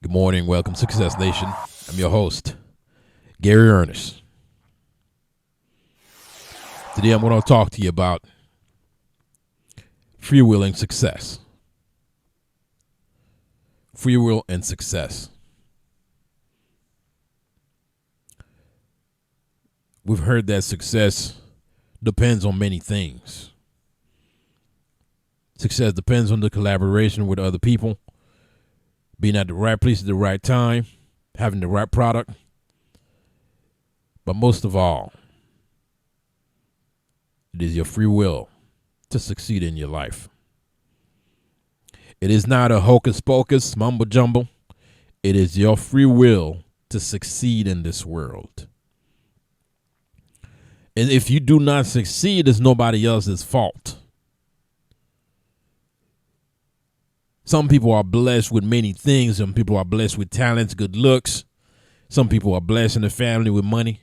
Good morning. Welcome to Success Nation. I'm your host, Gary Ernest. Today I'm going to talk to you about free will and success. Free will and success. We've heard that success depends on many things. Success depends on the collaboration with other people, being at the right place at the right time, having the right product. But most of all, it is your free will to succeed in your life. It is not a hocus pocus, mumbo jumbo. It is your free will to succeed in this world. And if you do not succeed, it's nobody else's fault. Some people are blessed with many things. Some people are blessed with talents, good looks. Some people are blessed in the family with money.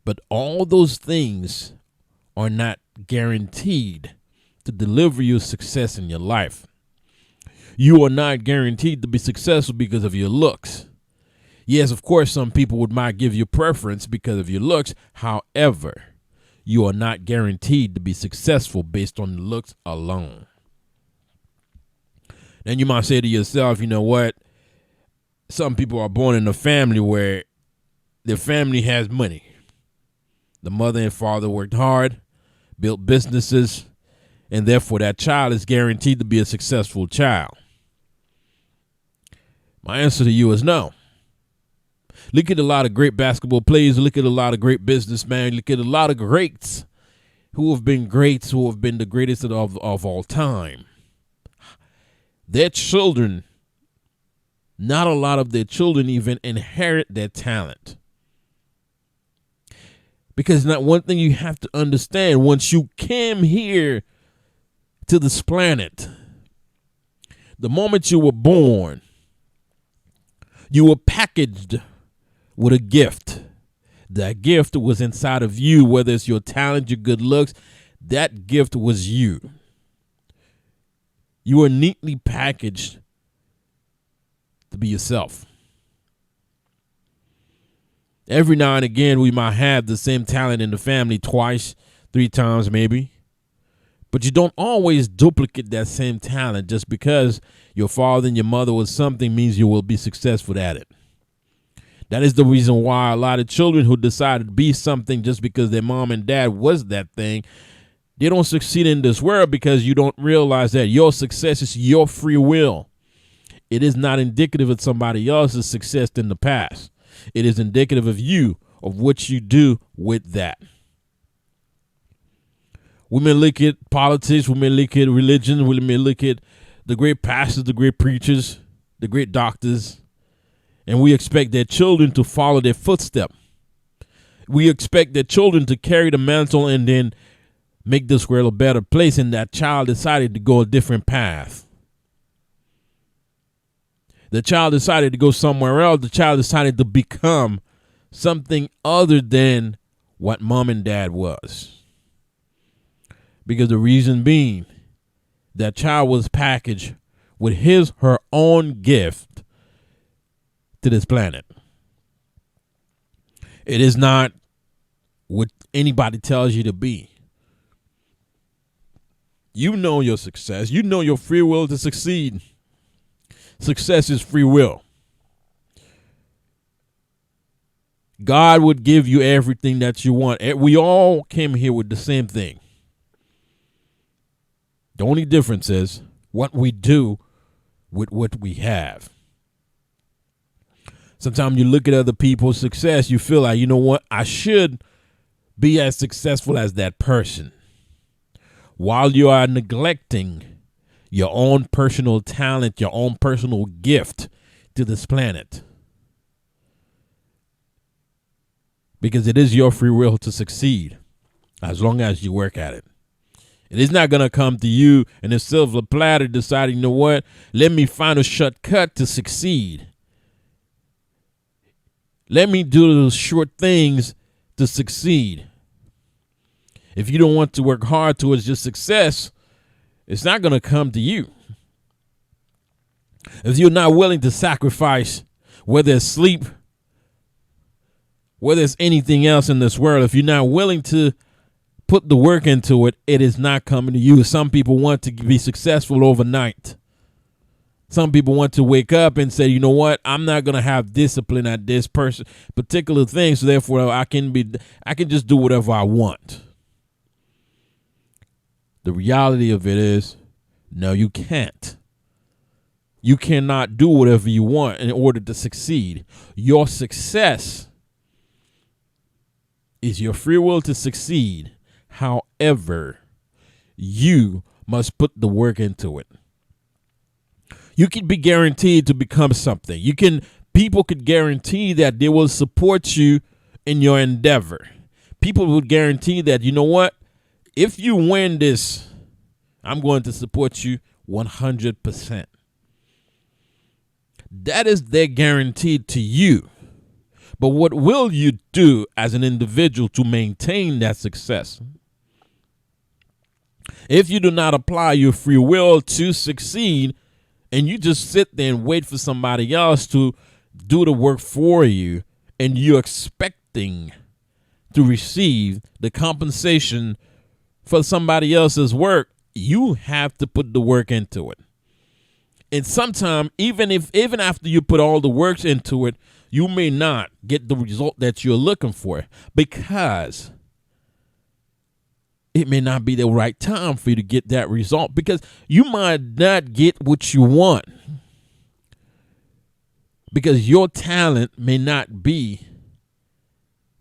But all those things are not guaranteed to deliver you success in your life. You are not guaranteed to be successful because of your looks. Yes, of course, some people might give you preference because of your looks. However, you are not guaranteed to be successful based on the looks alone. Then you might say to yourself, you know what? Some people are born in a family where their family has money. The mother and father worked hard, built businesses, and therefore that child is guaranteed to be a successful child. My answer to you is no. Look at a lot of great basketball players. Look at a lot of great businessmen. Look at a lot of greats who have been greats, who have been the greatest of all time. Their children, not a lot of their children even inherit their talent. Because not one thing you have to understand, once you came here to this planet, the moment you were born, you were packaged with a gift. That gift was inside of you, whether it's your talent, your good looks, that gift was you. You are neatly packaged to be yourself. Every now and again, we might have the same talent in the family twice, 3 times maybe. But you don't always duplicate that same talent. Just because your father and your mother was something means you will be successful at it. That is the reason why a lot of children who decide to be something just because their mom and dad was that thing, they don't succeed in this world, because you don't realize that your success is your free will. It is not indicative of somebody else's success in the past. It is indicative of you, of what you do with that. We may look at politics, we may look at religion, we may look at the great pastors, the great preachers, the great doctors, and we expect their children to follow their footsteps. We expect their children to carry the mantle and then make this world a better place, and that child decided to go a different path. The child decided to go somewhere else. The child decided to become something other than what mom and dad was. Because the reason being, that child was packaged with her own gift to this planet. It is not what anybody tells you to be. You know your success. You know your free will to succeed. Success is free will. God would give you everything that you want. We all came here with the same thing. The only difference is what we do with what we have. Sometimes you look at other people's success, you feel like, you know what, I should be as successful as that person, while you are neglecting your own personal talent, your own personal gift to this planet. Because it is your free will to succeed as long as you work at it. It is not going to come to you in a silver platter deciding, you know what, let me find a shortcut to succeed. Let me do those short things to succeed. If you don't want to work hard towards your success, it's not going to come to you. If you're not willing to sacrifice, whether it's sleep, whether it's anything else in this world, if you're not willing to put the work into it, it is not coming to you. Some people want to be successful overnight. Some people want to wake up and say, you know what, I'm not going to have discipline at this particular thing, so therefore I can just do whatever I want. The reality of it is, no, you can't. You cannot do whatever you want in order to succeed. Your success is your free will to succeed. However, you must put the work into it. You can be guaranteed to become something. People could guarantee that they will support you in your endeavor. People would guarantee that, you know what, if you win this, I'm going to support you 100%. That is their guarantee to you. But what will you do as an individual to maintain that success? If you do not apply your free will to succeed, and you just sit there and wait for somebody else to do the work for you, and you're expecting to receive the compensation for somebody else's work, you have to put the work into it. And sometimes, even after you put all the work into it, you may not get the result that you're looking for, because it may not be the right time for you to get that result, because you might not get what you want, because your talent may not be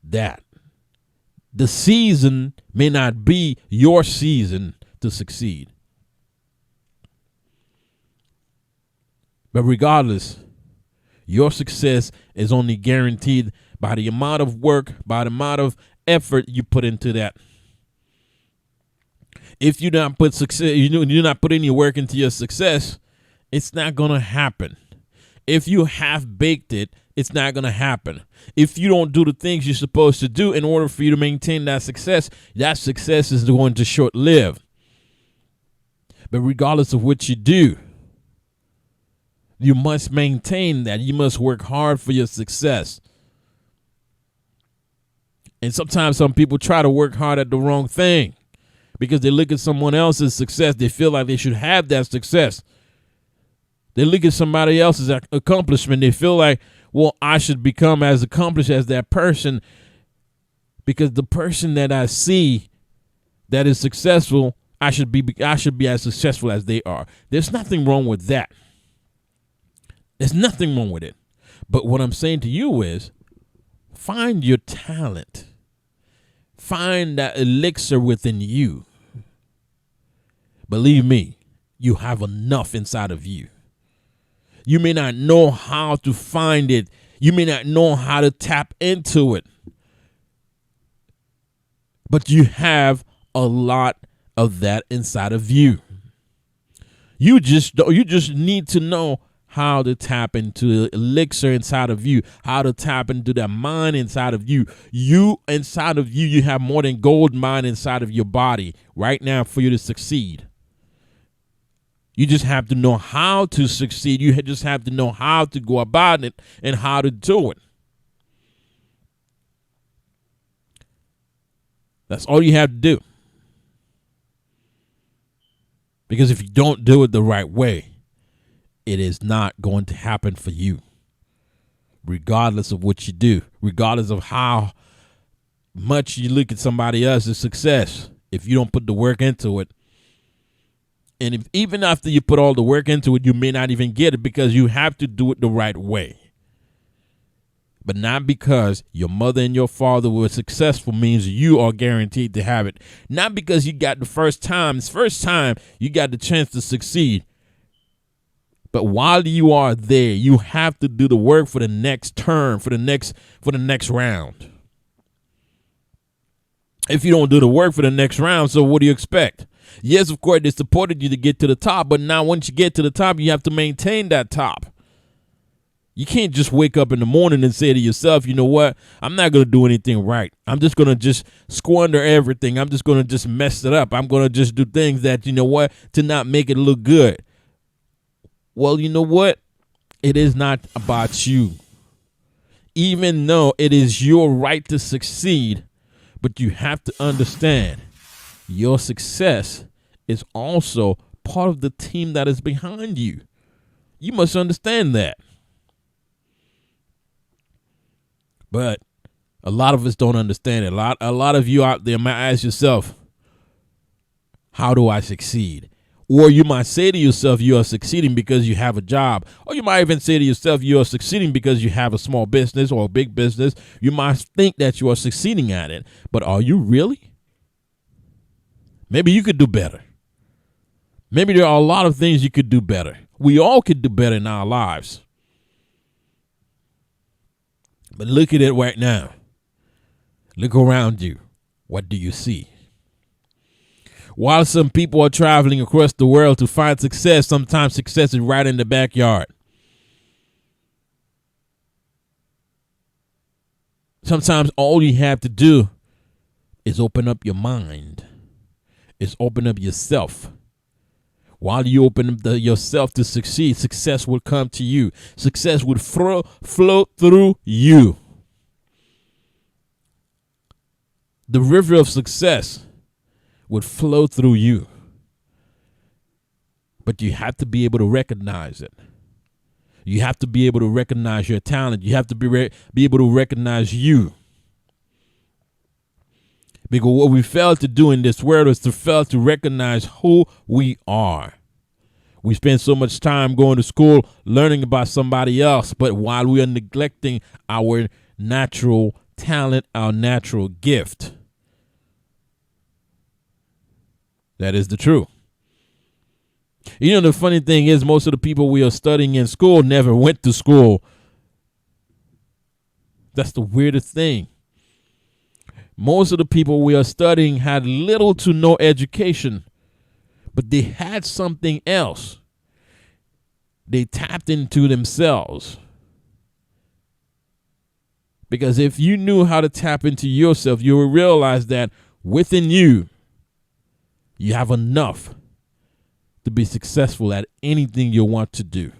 that. The season may not be your season to succeed. But regardless, your success is only guaranteed by the amount of work, by the amount of effort you put into that. If you not put success, you not put any work into your success, it's not gonna happen. If you half baked it, it's not gonna happen. If you don't do the things you're supposed to do in order for you to maintain that success is going to short live. But regardless of what you do, you must maintain that. You must work hard for your success. And sometimes some people try to work hard at the wrong thing, because they look at someone else's success. They feel like they should have that success. They look at somebody else's accomplishment. They feel like, well, I should become as accomplished as that person, because the person that I see that is successful, I should be as successful as they are. There's nothing wrong with that. There's nothing wrong with it. But what I'm saying to you is, find your talent. Find that elixir within you. Believe me, you have enough inside of you. You may not know how to find it. You may not know how to tap into it. But you have a lot of that inside of you. You just need to know how to tap into the elixir inside of you, how to tap into that mind inside of you. You have more than gold mine inside of your body right now for you to succeed. You just have to know how to succeed. You just have to know how to go about it and how to do it. That's all you have to do. Because if you don't do it the right way, it is not going to happen for you. Regardless of what you do, regardless of how much you look at somebody else's success, if you don't put the work into it, and even after you put all the work into it, you may not even get it, because you have to do it the right way. But not because your mother and your father were successful means you are guaranteed to have it. Not because you got the first time you got the chance to succeed. But while you are there, you have to do the work for the next term, for the next round. If you don't do the work for the next round, so what do you expect? Yes, of course, they supported you to get to the top, but now once you get to the top, you have to maintain that top. You can't just wake up in the morning and say to yourself, you know what, I'm not going to do anything right. I'm just going to just squander everything. I'm just going to just mess it up. I'm going to just do things that, you know what, to not make it look good. Well, you know what? It is not about you. Even though it is your right to succeed, but you have to understand your success is also part of the team that is behind you. You must understand that. But a lot of us don't understand it. A lot of you out there might ask yourself, how do I succeed? Or you might say to yourself, you are succeeding because you have a job. Or you might even say to yourself, you are succeeding because you have a small business or a big business. You might think that you are succeeding at it. But are you really? Maybe you could do better. Maybe there are a lot of things you could do better. We all could do better in our lives. But look at it right now. Look around you. What do you see? While some people are traveling across the world to find success, sometimes success is right in the backyard. Sometimes all you have to do is open up your mind. Is open up yourself. While you open up yourself to succeed, success will come to you. Success would flow through you. The river of success would flow through you. But you have to be able to recognize it. You have to be able to recognize your talent. You have to be able to recognize you. Because what we fail to do in this world is to fail to recognize who we are. We spend so much time going to school learning about somebody else, but while we are neglecting our natural talent, our natural gift. That is the truth. You know, the funny thing is most of the people we are studying in school never went to school. That's the weirdest thing. Most of the people we are studying had little to no education, but they had something else. They tapped into themselves. Because if you knew how to tap into yourself, you would realize that within you, you have enough to be successful at anything you want to do.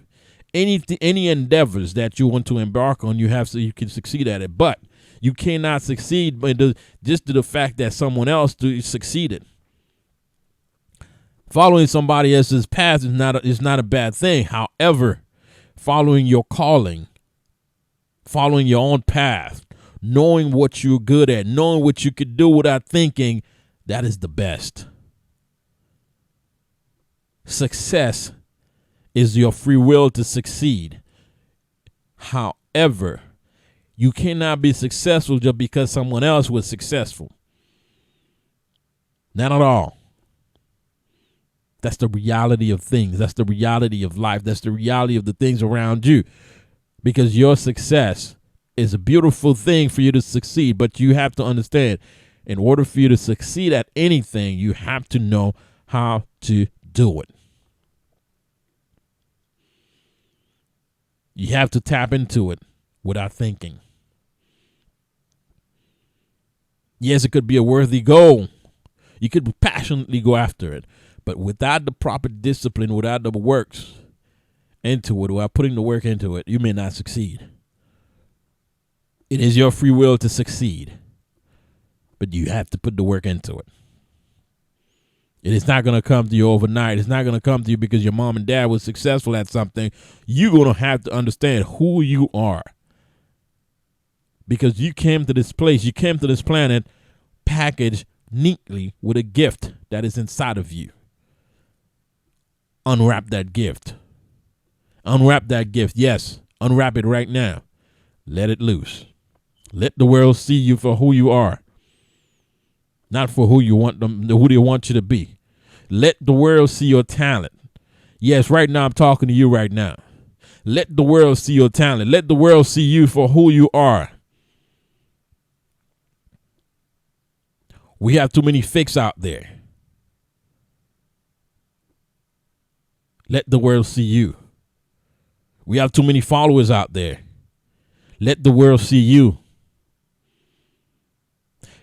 Any endeavors that you want to embark on, you have so you can succeed at it. But you cannot succeed just to the fact that someone else succeeded. Following somebody else's path is not a bad thing. However, following your calling, following your own path, knowing what you're good at, knowing what you could do without thinking, that is the best. Success is your free will to succeed. However, you cannot be successful just because someone else was successful. Not at all. That's the reality of things. That's the reality of life. That's the reality of the things around you. Because your success is a beautiful thing for you to succeed. But you have to understand, in order for you to succeed at anything, you have to know how to do it. You have to tap into it without thinking. Yes, it could be a worthy goal. You could passionately go after it. But without the proper discipline, without the works into it, without putting the work into it, you may not succeed. It is your free will to succeed. But you have to put the work into it. It is not going to come to you overnight. It's not going to come to you because your mom and dad was successful at something. You're going to have to understand who you are. Because you came to this place, you came to this planet packaged neatly with a gift that is inside of you. Unwrap that gift. Unwrap that gift. Yes, unwrap it right now. Let it loose. Let the world see you for who you are. Not for who you want them, who they want you to be. Let the world see your talent. Yes, right now I'm talking to you right now. Let the world see your talent. Let the world see you for who you are. We have too many fakes out there. Let the world see you. We have too many followers out there. Let the world see you.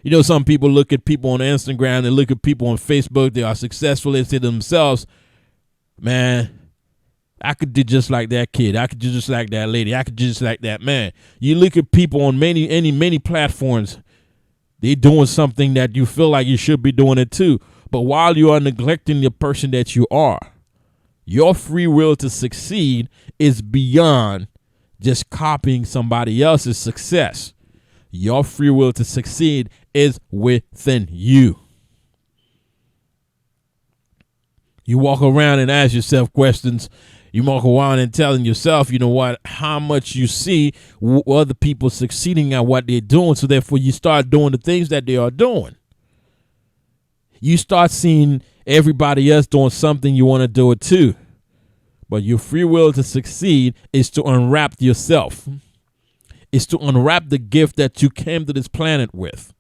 You know, some people look at people on Instagram, they look at people on Facebook, they are successful, they say to themselves, man, I could do just like that kid. I could do just like that lady. I could do just like that man. You look at people on many platforms. They're doing something that you feel like you should be doing it too. But while you are neglecting the person that you are, your free will to succeed is beyond just copying somebody else's success. Your free will to succeed is within you. You walk around and ask yourself questions. You walk around and telling yourself, you know what, how much you see other people succeeding at what they're doing. So therefore you start doing the things that they are doing. You start seeing everybody else doing something, you want to do it too. But your free will to succeed is to unwrap yourself. It's to unwrap the gift that you came to this planet with.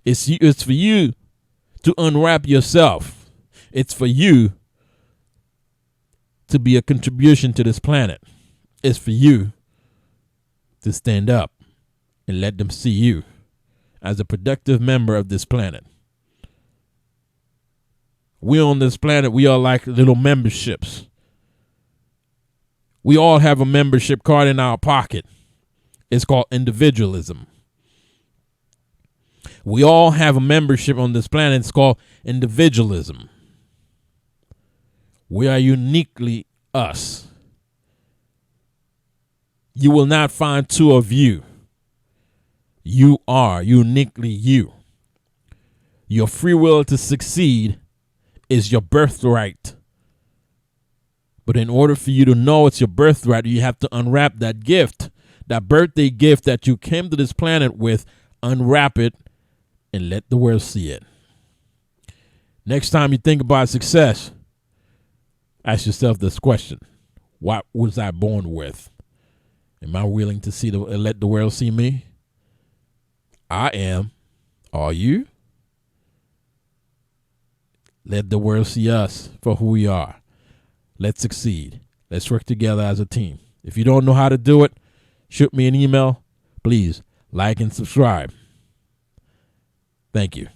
It's for you to unwrap yourself. It's for you to be a contribution to this planet. It's for you to stand up and let them see you as a productive member of this planet. We on this planet, we are like little memberships. We all have a membership card in our pocket. It's called individualism. We all have a membership on this planet. It's called individualism. We are uniquely us. You will not find two of you. You are uniquely you. Your free will to succeed is your birthright. But in order for you to know it's your birthright, you have to unwrap that gift, that birthday gift that you came to this planet with. Unwrap it and let the world see it. Next time you think about success, ask yourself this question: what was I born with? Am I willing to let the world see me? I am. Are you? Let the world see us for who we are. Let's succeed. Let's work together as a team. If you don't know how to do it, shoot me an email. Please like and subscribe. Thank you.